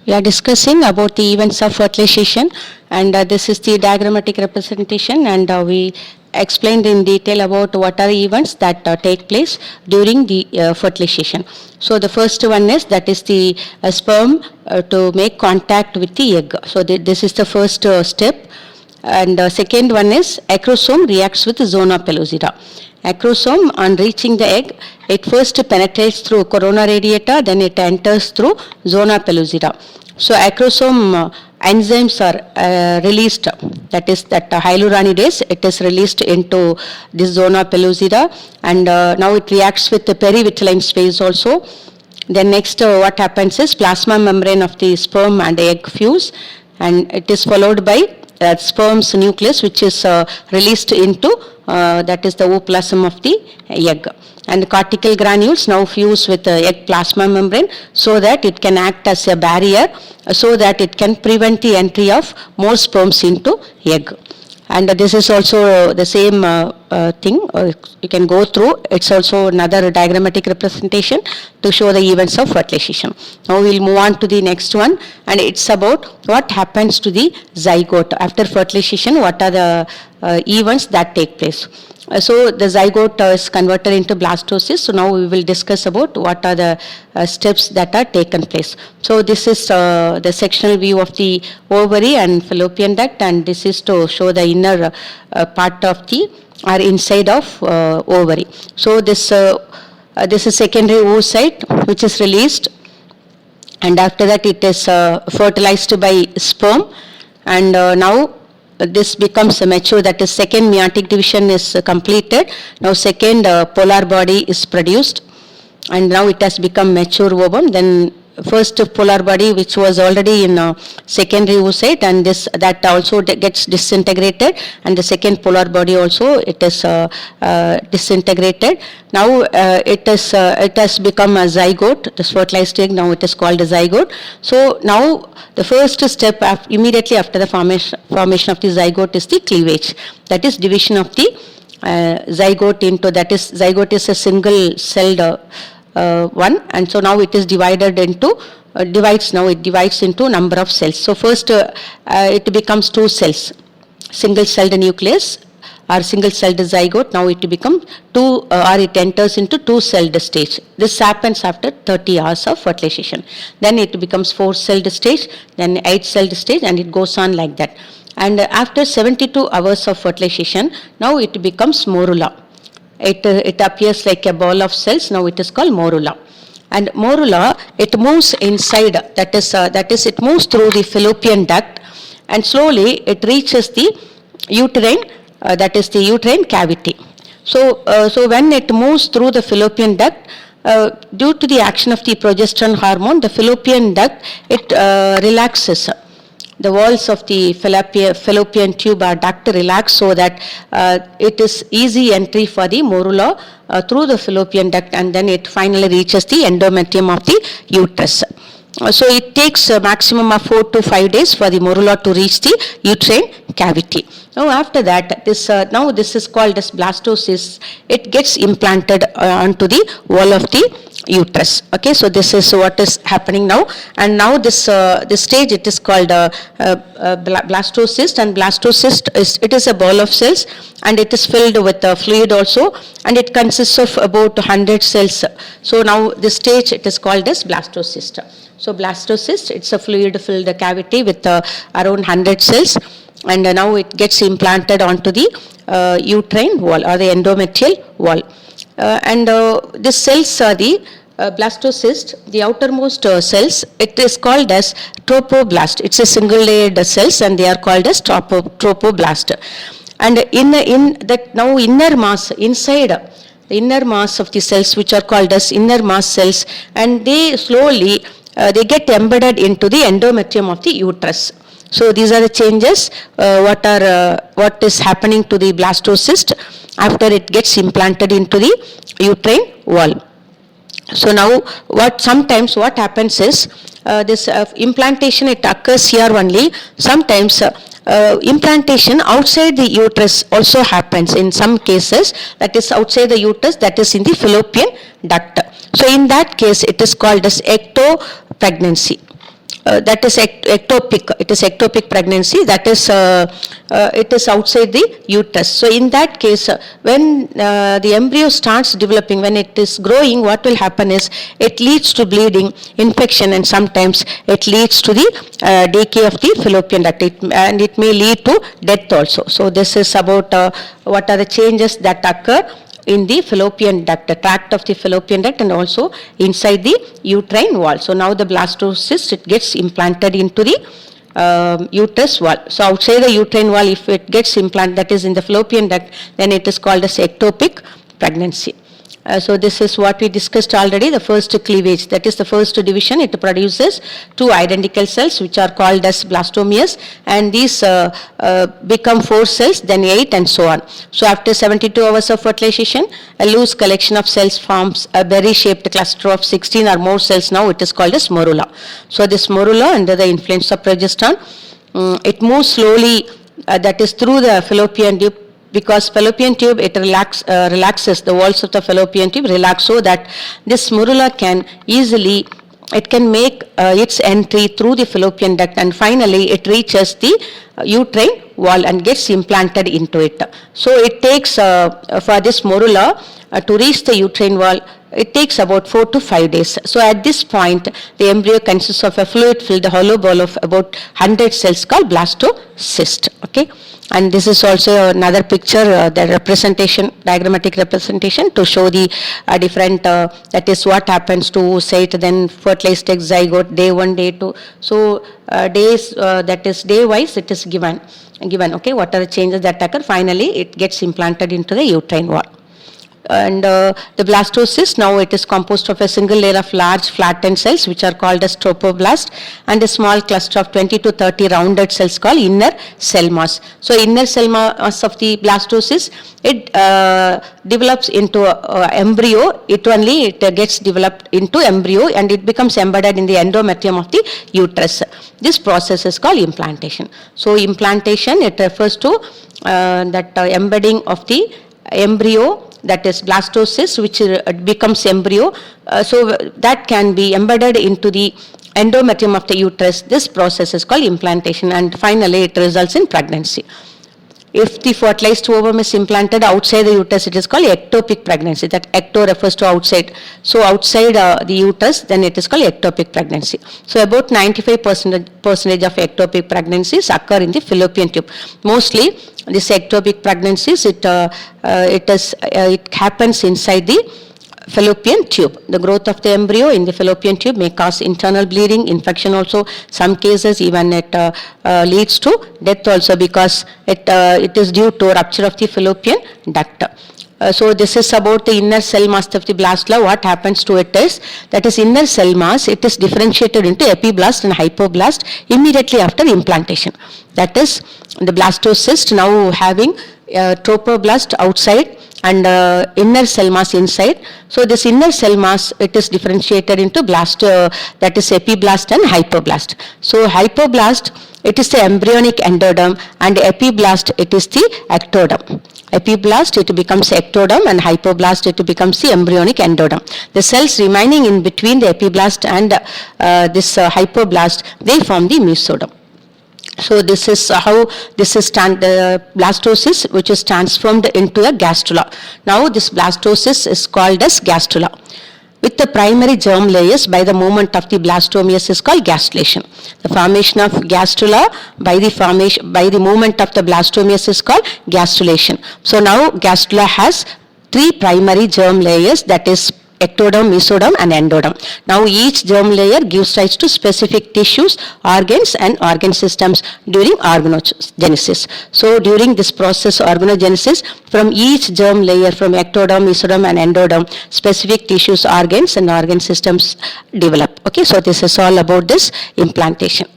We are discussing about the events of fertilization, and this is the diagrammatic representation, and we explained in detail about what are the events that take place during the fertilization. So the first one is that is the sperm to make contact with the egg. So this is the first step. And second one is acrosome reacts with zona pellucida. Acrosome, on reaching the egg, it first penetrates through corona radiata, then it enters through zona pellucida. So acrosome enzymes are released, that is that hyaluronidase, it is released into this zona pellucida, and now it reacts with the perivitelline space also. Then next what happens is plasma membrane of the sperm and egg fuse, and it is followed by sperm's nucleus, which is released into that is the ooplasm of the egg. And cortical granules now fuse with the egg plasma membrane so that it can act as a barrier, so that it can prevent the entry of more sperms into egg. And this is also the same thing you can go through. It's also another diagrammatic representation to show the events of fertilization. Now we'll move on to the next one, and it's about what happens to the zygote after fertilization. What are the events that take place? So the zygote is converted into blastocyst. So now we will discuss about what are the steps that are taken place. So this is the sectional view of the ovary and fallopian duct, and this is to show the inner part of the or inside of ovary. So this is secondary oocyte which is released, and after that it is fertilized by sperm, and now this becomes mature, that is second meiotic division is completed. Now second polar body is produced, and now it has become mature ovum. Then first polar body, which was already in secondary oocyte, and this that also gets disintegrated, and the second polar body also it is disintegrated. Now it has become a zygote, this fertilized egg. Now it is called a zygote. So now the first step immediately after the formation of the zygote is the cleavage, that is division of the zygote into, that is zygote is a single celled one, and so now it is divided into it divides into number of cells. So first it becomes two cells, single celled nucleus or single celled zygote. Now it becomes two or it enters into two celled stage. This happens after 30 hours of fertilization. Then it becomes 4 celled stage, then 8 celled stage, and it goes on like that. And after 72 hours of fertilization, now it becomes morula. It appears like a ball of cells. Now it is called morula. And morula, it moves inside, that is it moves through the fallopian duct, and slowly it reaches the uterine, that is the uterine cavity. So when it moves through the fallopian duct, due to the action of the progesterone hormone, the fallopian duct, it relaxes. The walls of the fallopian tube or duct relax, so that it is easy entry for the morula through the fallopian duct, and then it finally reaches the endometrium of the uterus. So it takes a maximum of 4 to 5 days for the morula to reach the uterine cavity. Now after that, this is called as blastocyst. It gets implanted onto the wall of the uterus. Okay, so this is what is happening now, and now this stage, it is called blastocyst, and blastocyst is a ball of cells, and it is filled with fluid also, and it consists of about 100 cells. So now this stage, it is called as blastocyst. So blastocyst, it's a fluid filled cavity with around 100 cells, and now it gets implanted onto the uterine wall or the endometrial wall. And these cells are the blastocyst, the outermost cells, it is called as tropoblast. It's a single layered cells, and they are called as tropoblast. And in that now inner mass, inside the inner mass of the cells, which are called as inner mass cells, and they slowly they get embedded into the endometrium of the uterus. So these are the changes what is happening to the blastocyst after it gets implanted into the uterine wall. So now sometimes what happens is this implantation, it occurs here only. Sometimes implantation outside the uterus also happens in some cases, that is outside the uterus, that is in the fallopian duct. So in that case, it is called as ectopregnancy. that is ectopic. It is ectopic pregnancy. That is, it is outside the uterus. So in that case, when the embryo starts developing, when it is growing, what will happen is it leads to bleeding, infection, and sometimes it leads to the decay of the fallopian duct, and it may lead to death also. So this is about what are the changes that occur in the fallopian duct, the tract of the fallopian duct, and also inside the uterine wall. So now the blastocyst, it gets implanted into the uterus wall. So outside the uterine wall, if it gets implanted, that is in the fallopian duct, then it is called as ectopic pregnancy. So this is what we discussed already, the first cleavage, that is the first division. It produces two identical cells which are called as blastomeres, and these become 4 cells, then 8, and so on. So after 72 hours of fertilization, a loose collection of cells forms a berry-shaped cluster of 16 or more cells. Now it is called as morula. So this morula, under the influence of progesterone, it moves slowly, that is through the fallopian tube, because fallopian tube, it relaxes, the walls of the fallopian tube relax, so that this morula can easily, it can make its entry through the fallopian duct, and finally it reaches the uterine wall and gets implanted into it. So it takes, for this morula to reach the uterine wall, it takes about 4 to 5 days. So at this point, the embryo consists of a fluid-filled hollow ball of about 100 cells called blastocyst. Okay. And this is also another picture, the representation, diagrammatic representation, to show the different, that is what happens to, say, it then fertilized egg zygote, day 1, day 2. So days, that is day wise, it is given, okay, what are the changes that occur. Finally, it gets implanted into the uterine wall. And the blastocyst, now it is composed of a single layer of large flattened cells which are called as trophoblast, and a small cluster of 20 to 30 rounded cells called inner cell mass. So inner cell mass of the blastocyst, it develops into embryo. It gets developed into embryo, and it becomes embedded in the endometrium of the uterus. This process is called implantation. So implantation, it refers to that embedding of the embryo, that is blastocyst, which becomes embryo. So that can be embedded into the endometrium of the uterus. This process is called implantation, and finally it results in pregnancy. If the fertilized ovum is implanted outside the uterus, it is called ectopic pregnancy. That ecto refers to outside. So outside the uterus, then it is called ectopic pregnancy. So about 95% of ectopic pregnancies occur in the fallopian tube. Mostly this ectopic pregnancies, it happens inside the fallopian tube. The growth of the embryo in the fallopian tube may cause internal bleeding, infection also. Some cases even it leads to death also, because it is due to rupture of the fallopian duct. So this is about the inner cell mass of the blastula. What happens to it is, that is inner cell mass, it is differentiated into epiblast and hypoblast immediately after implantation. That is the blastocyst now having trophoblast outside and inner cell mass inside. So this inner cell mass, it is differentiated into blast, that is epiblast and hypoblast. So hypoblast, it is the embryonic endoderm, and epiblast, it is the ectoderm. Epiblast, it becomes ectoderm, and hypoblast, it becomes the embryonic endoderm. The cells remaining in between the epiblast and this hypoblast, they form the mesoderm. So this is how this is blastocyst, which is transformed into a gastrula. Now this blastocyst is called as gastrula. With the primary germ layers by the movement of the blastomeres is called gastrulation. The formation of gastrula by the movement of the blastomeres is called gastrulation. So now gastrula has 3 primary germ layers, that is ectoderm, mesoderm, and endoderm. Now each germ layer gives rise to specific tissues, organs, and organ systems during organogenesis. So during this process, organogenesis, from each germ layer, from ectoderm, mesoderm, and endoderm, specific tissues, organs, and organ systems develop. Okay, so this is all about this implantation.